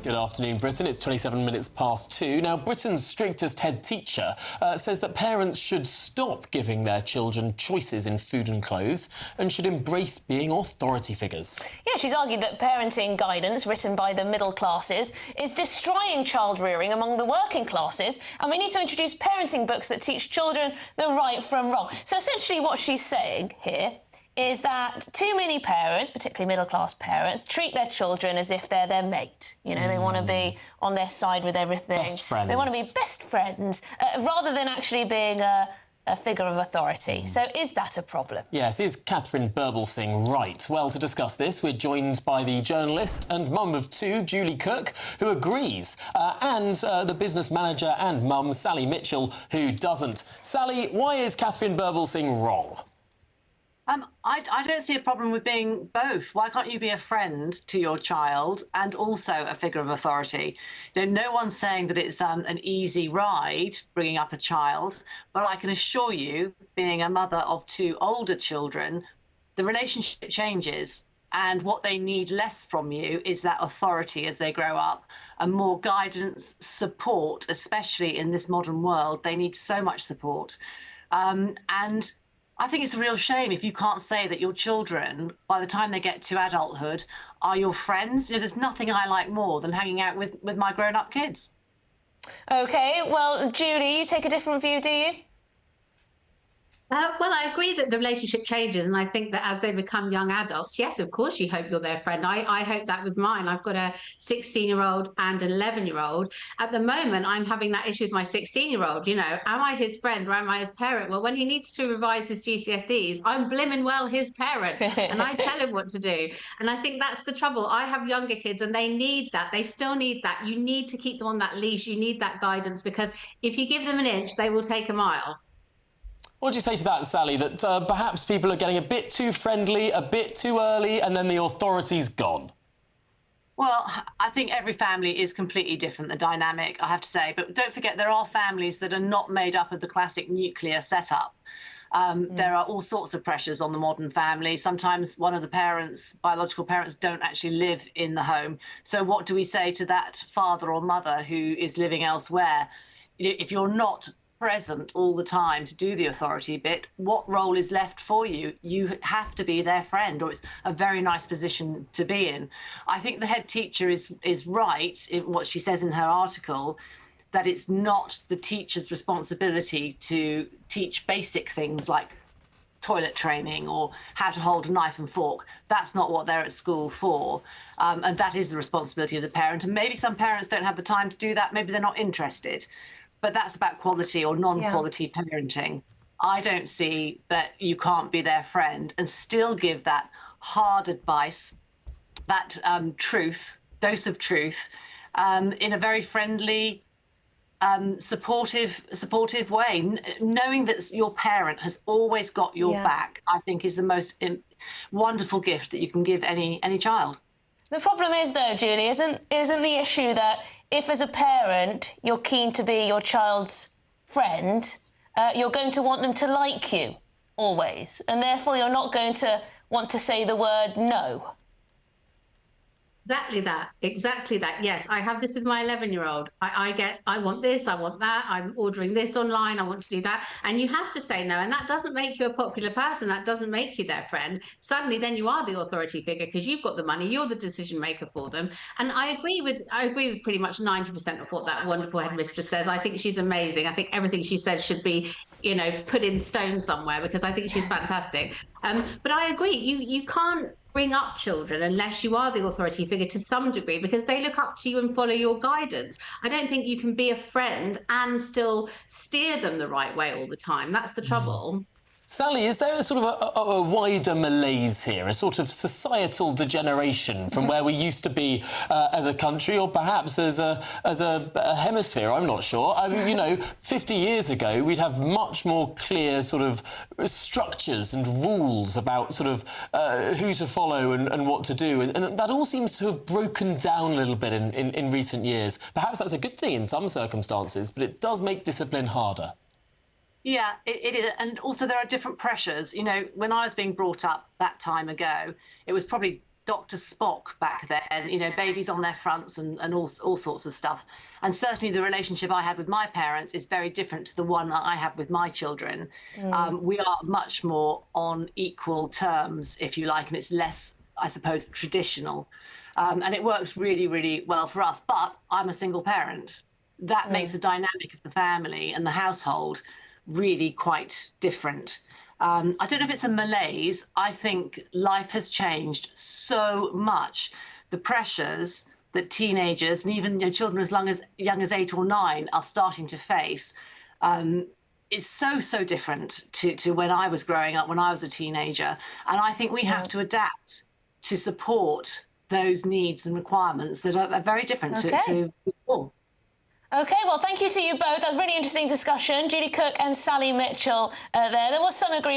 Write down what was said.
Good afternoon, Britain. It's 27 minutes past 2. Now, Britain's strictest head teacher says that parents should stop giving their children choices in food and clothes and should embrace being authority figures. Yeah, she's argued that parenting guidance written by the middle classes is destroying child rearing among the working classes, and we need to introduce parenting books that teach children the right from wrong. So essentially what she's saying here is that too many parents, particularly middle-class parents, treat their children as if they're their mate. You know, they want to be on their side with everything. Best friends. They want to be best friends, rather than actually being a figure of authority. So is that a problem? Yes, is Katharine Birbalsingh right? Well, to discuss this, we're joined by the journalist and mum of two, Julie Cook, who agrees, and the business manager and mum, Sally Mitchell, who doesn't. Sally, why is Katharine Birbalsingh wrong? I don't see a problem with being both. Why can't you be a friend to your child and also a figure of authority? No one's saying that it's an easy ride bringing up a child, but I can assure you, being a mother of two older children, the relationship changes. And what they need less from you is that authority as they grow up, and more guidance, support, especially in this modern world. They need so much support. And I think it's a real shame if you can't say that your children, by the time they get to adulthood, are your friends. There's nothing I like more than hanging out with my grown-up kids. OK, well, Julie, you take a different view, do you? Well, I agree that the relationship changes, and I think that as they become young adults, yes, of course you hope you're their friend. I hope that with mine. I've got a 16-year-old and an 11-year-old. At the moment, I'm having that issue with my 16-year-old. You know, am I his friend or am I his parent? Well, when he needs to revise his GCSEs, I'm blimmin' well his parent, and I tell him what to do. And I think that's the trouble. I have younger kids, and they need that. They still need that. You need to keep them on that leash. You need that guidance, because if you give them an inch, they will take a mile. What do you say to that, Sally, that perhaps people are getting a bit too friendly, a bit too early, and then the authority's gone? Well, I think every family is completely different, the dynamic, I have to say. But don't forget, there are families that are not made up of the classic nuclear setup. There are all sorts of pressures on the modern family. Sometimes one of the parents, biological parents, don't actually live in the home. So what do we say to that father or mother who is living elsewhere? If you're not present all the time to do the authority bit, what role is left for you? You have to be their friend, or it's a very nice position to be in. I think the head teacher is right in what she says in her article, that it's not the teacher's responsibility to teach basic things like toilet training or how to hold a knife and fork. That's not what they're at school for. And that is the responsibility of the parent. And maybe some parents don't have the time to do that. Maybe they're not interested. But that's about quality or non-quality parenting. I don't see that you can't be their friend and still give that hard advice, that dose of truth, in a very friendly, supportive way. Knowing that your parent has always got your back, I think, is the most wonderful gift that you can give any child. The problem is, though, Julie, isn't the issue that if, as a parent, you're keen to be your child's friend, you're going to want them to like you always, and therefore you're not going to want to say the word no. Exactly that. Yes, I have this with my 11-year-old. I want this, I want that, I'm ordering this online, I want to do that. And you have to say no, and that doesn't make you a popular person, that doesn't make you their friend. Suddenly then you are the authority figure because you've got the money, you're the decision maker for them. And I agree with pretty much 90% of what that wonderful headmistress says. I think she's amazing. I think everything she says should be, put in stone somewhere, because I think she's fantastic. But I agree, you can't bring up children unless you are the authority figure to some degree, because they look up to you and follow your guidance. I don't think you can be a friend and still steer them the right way all the time. That's the trouble. Sally, is there a sort of a wider malaise here, a sort of societal degeneration from where we used to be as a country, or perhaps as a hemisphere? I'm not sure. I mean, 50 years ago, we'd have much more clear sort of structures and rules about sort of who to follow and what to do. And that all seems to have broken down a little bit in recent years. Perhaps that's a good thing in some circumstances, but it does make discipline harder. Yeah, it is. And also there are different pressures. When I was being brought up that time ago, it was probably Dr. Spock back then, you know, babies on their fronts and all sorts of stuff. And certainly the relationship I had with my parents is very different to the one that I have with my children. We are much more on equal terms, if you like, and it's less, I suppose, traditional. And it works really, really well for us. But I'm a single parent. That makes the dynamic of the family and the household really quite different. I don't know if it's a malaise. I think life has changed so much. The pressures that teenagers and even children as young as 8 or 9 are starting to face is so different to when I was growing up, when I was a teenager. And I think we have to adapt to support those needs and requirements that are very different to before. OK, well, thank you to you both. That was a really interesting discussion. Julie Cook and Sally Mitchell there. There was some agreement.